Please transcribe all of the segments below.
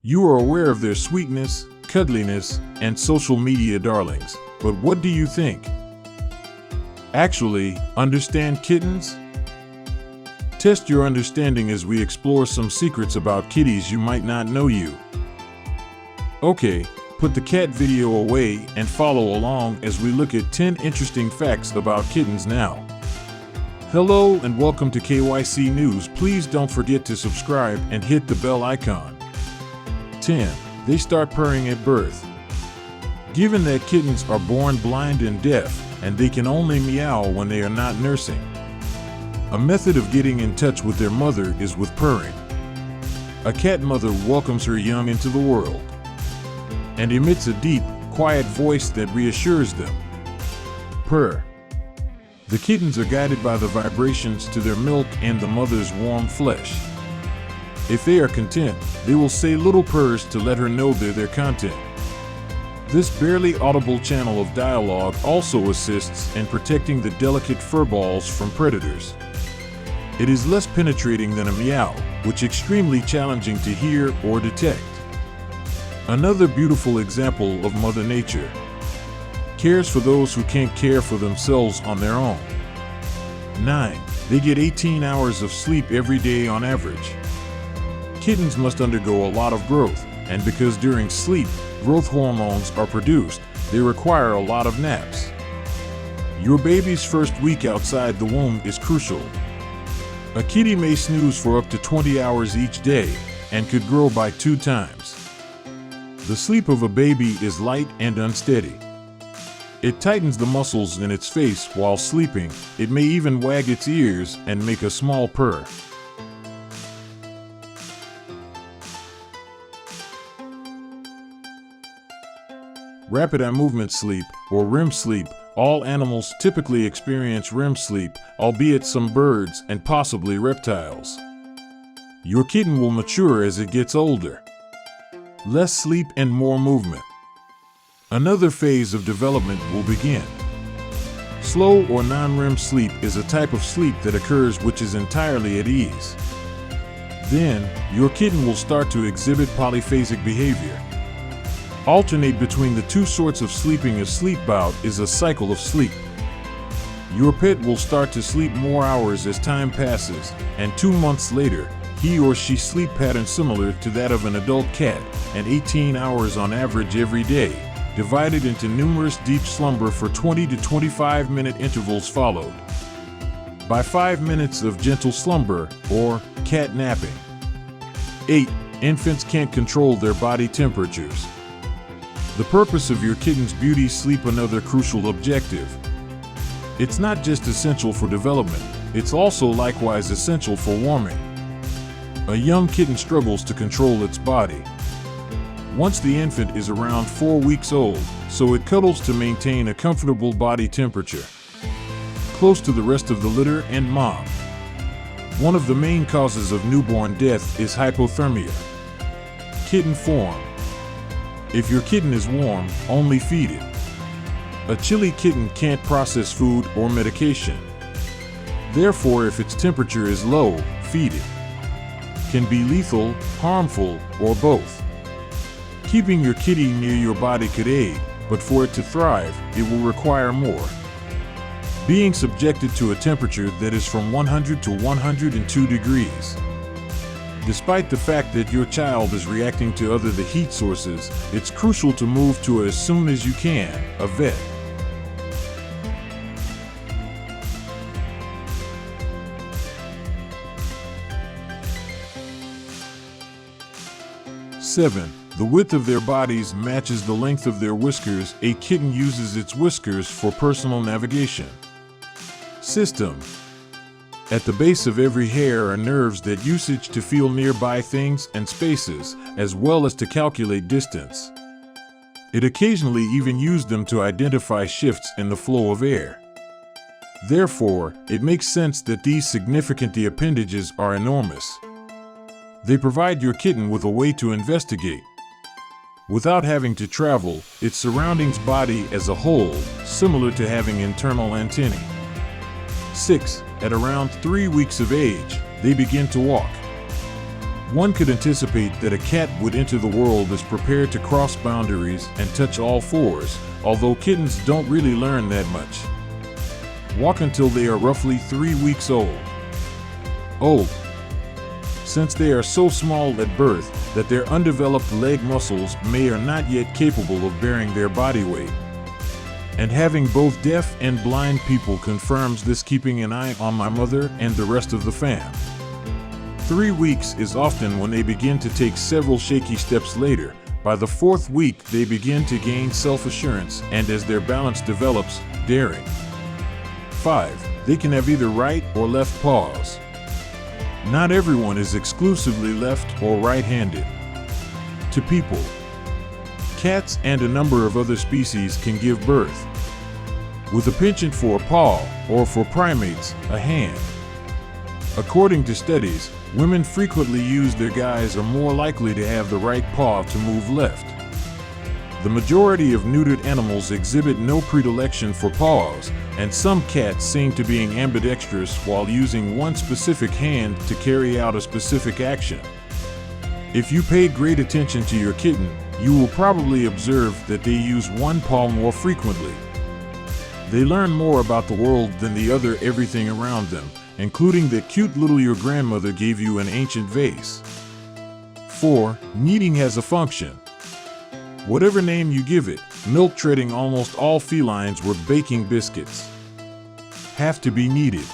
You are aware of their sweetness, cuddliness, and social media darlings, but what do you think? Actually, understand kittens? Test your understanding as we explore some secrets about kitties you might not know you. Okay, put the cat video away and follow along as we look at 10 interesting facts about kittens now. Hello and welcome to KYC News. Please don't forget to subscribe and hit the bell icon. 10. They start purring at birth. Given that kittens are born blind and deaf, and they can only meow when they are not nursing, a method of getting in touch with their mother is with purring. A cat mother welcomes her young into the world and emits a deep, quiet voice that reassures them. Purr. The kittens are guided by the vibrations to their milk and the mother's warm flesh. If they are content, they will say little purrs to let her know they're their content. This barely audible channel of dialogue also assists in protecting the delicate fur balls from predators. It is less penetrating than a meow, which is extremely challenging to hear or detect. Another beautiful example of Mother Nature cares for those who can't care for themselves on their own. 9. They get 18 hours of sleep every day on average. Kittens must undergo a lot of growth, and because during sleep, growth hormones are produced, they require a lot of naps. Your baby's first week outside the womb is crucial. A kitty may snooze for up to 20 hours each day and could grow by 2 times. The sleep of a baby is light and unsteady. It tightens the muscles in its face while sleeping. It may even wag its ears and make a small purr. Rapid eye movement sleep, or REM sleep. All animals typically experience REM sleep, albeit some birds and possibly reptiles. Your kitten will mature as it gets older. Less sleep and more movement. Another phase of development will begin. Slow or non-REM sleep is a type of sleep that occurs which is entirely at ease. Then, your kitten will start to exhibit polyphasic behavior. Alternate between the two sorts of sleeping. A sleep bout is a cycle of sleep. Your pet will start to sleep more hours as time passes, and 2 months later, he or she sleep pattern similar to that of an adult cat, and 18 hours on average every day, divided into numerous deep slumber for 20 to 25 minute intervals followed by 5 minutes of gentle slumber, or cat napping. 8. Infants can't control their body temperatures. The purpose of your kitten's beauty sleep. Another crucial objective. It's not just essential for development, it's also likewise essential for warming. A young kitten struggles to control its body. Once the infant is around 4 weeks old, so it cuddles to maintain a comfortable body temperature, close to the rest of the litter and mom. One of the main causes of newborn death is hypothermia. Kitten form. If your kitten is warm, only feed it. A chilly kitten can't process food or medication. Therefore, if its temperature is low, feed it. Can be lethal, harmful, or both. Keeping your kitty near your body could aid, but for it to thrive, it will require more. Being subjected to a temperature that is from 100 to 102 degrees. Despite the fact that your child is reacting to the heat sources, it's crucial to move to as soon as you can, a vet. Seven. The width of their bodies matches the length of their whiskers. A kitten uses its whiskers for personal navigation. System. At the base of every hair are nerves that usage to feel nearby things and spaces, as well as to calculate distance. It occasionally even used them to identify shifts in the flow of air. Therefore, it makes sense that these significant appendages are enormous. They provide your kitten with a way to investigate, without having to travel, its surroundings body as a whole, similar to having internal antennae. 6. At around 3 weeks of age, they begin to walk. One could anticipate that a cat would enter the world as prepared to cross boundaries and touch all fours, although kittens don't really learn that much. Walk until they are roughly 3 weeks old. Since they are so small at birth that their undeveloped leg muscles are not yet capable of bearing their body weight. And having both deaf and blind people confirms this, keeping an eye on my mother and the rest of the fam. 3 weeks is often when they begin to take several shaky steps later. By the 4th week, they begin to gain self-assurance and, as their balance develops, daring. 5. They can have either right or left paws. Not everyone is exclusively left or right-handed. To people, cats and a number of other species can give birth with a penchant for a paw, or for primates, a hand. According to studies, women frequently use their guise are more likely to have the right paw to move left. The majority of neutered animals exhibit no predilection for paws, and some cats seem to be ambidextrous while using one specific hand to carry out a specific action. If you paid great attention to your kitten, you will probably observe that they use one paw more frequently. They learn more about the world than the other everything around them, including that cute little your grandmother gave you an ancient vase. 4. Kneading has a function. Whatever name you give it, milk treading almost all felines with baking biscuits have to be kneaded.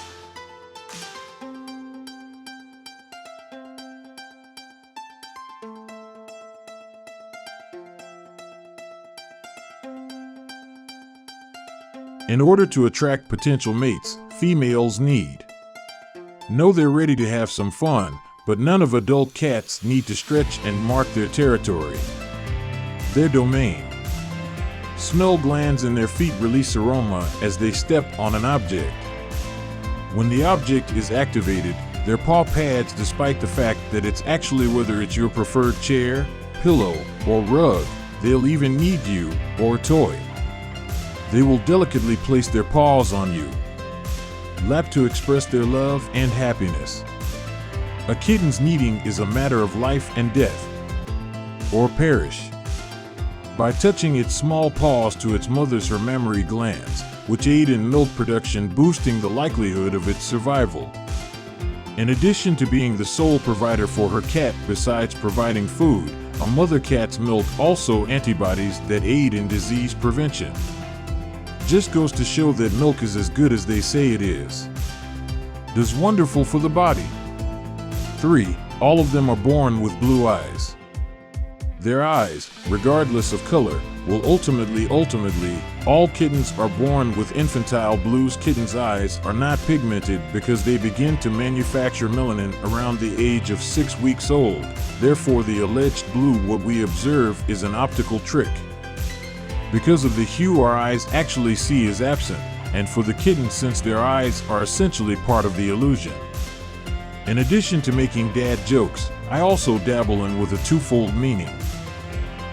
In order to attract potential mates, females know they're ready to have some fun, but none of adult cats need to stretch and mark their territory, their domain. Smell glands in their feet release aroma as they step on an object. When the object is activated, their paw pads, despite the fact that it's actually whether it's your preferred chair, pillow, or rug, they'll even knead you or toy. They will delicately place their paws on you, lap to express their love and happiness. A kitten's kneading is a matter of life and death, or perish. By touching its small paws to its mother's her mammary glands, which aid in milk production, boosting the likelihood of its survival. In addition to being the sole provider for her cat besides providing food, a mother cat's milk also antibodies that aid in disease prevention. Just goes to show that milk is as good as they say it is. Does wonderful for the body. 3. All of them are born with blue eyes. Their eyes, regardless of color, will ultimately, all kittens are born with infantile blues. Kittens' eyes are not pigmented because they begin to manufacture melanin around the age of 6 weeks old. Therefore, the alleged blue what we observe is an optical trick. Because of the hue our eyes actually see is absent, and for the kitten, since their eyes are essentially part of the illusion. In addition to making dad jokes, I also dabble in with a twofold meaning.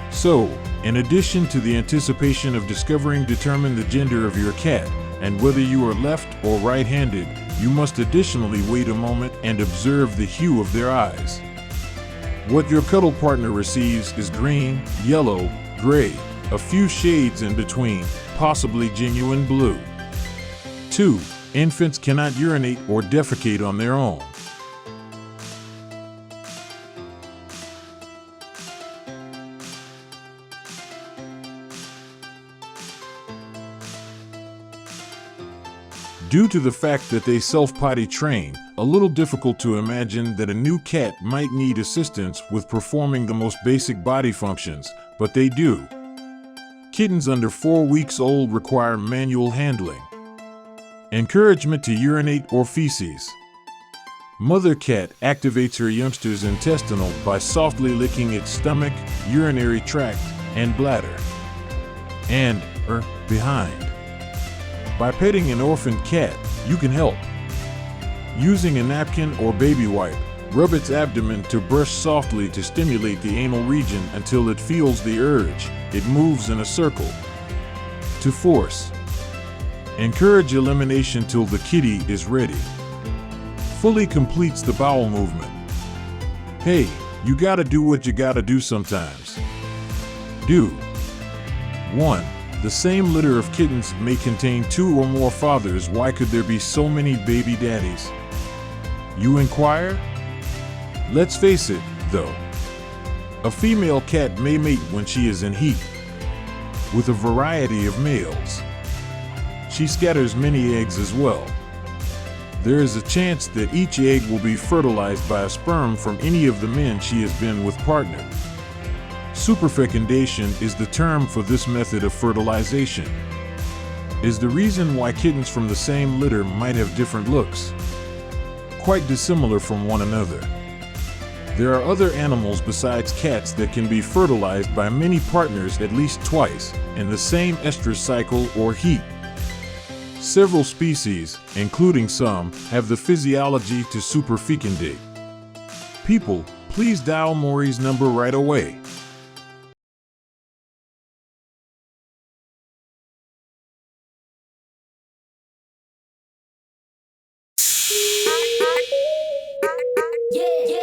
So, in addition to the anticipation of discovering determine the gender of your cat, and whether you are left or right-handed, you must additionally wait a moment and observe the hue of their eyes. What your cuddle partner receives is green, yellow, gray, a few shades in between, possibly genuine blue. 2. Infants cannot urinate or defecate on their own. Due to the fact that they self-potty train, a little difficult to imagine that a new cat might need assistance with performing the most basic body functions, but they do. Kittens under 4 weeks old require manual handling. Encouragement to urinate or feces. Mother cat activates her youngster's intestinal by softly licking its stomach, urinary tract, and bladder. And, behind. By petting an orphan cat, you can help. Using a napkin or baby wipe, rub its abdomen to brush softly to stimulate the anal region until it feels the urge. It moves in a circle. To force. Encourage elimination till the kitty is ready. Fully completes the bowel movement. Hey, you gotta do what you gotta do sometimes. Do. 1. The same litter of kittens may contain 2 or more fathers. Why could there be so many baby daddies? You inquire? Let's face it, though. A female cat may mate when she is in heat with a variety of males. She scatters many eggs as well. There is a chance that each egg will be fertilized by a sperm from any of the men she has been with partnered. Superfecundation is the term for this method of fertilization. Is the reason why kittens from the same litter might have different looks, quite dissimilar from one another. There are other animals besides cats that can be fertilized by many partners at least twice in the same estrous cycle or heat. Several species, including some, have the physiology to superfecundate. People, please dial Maury's number right away. Yeah, yeah.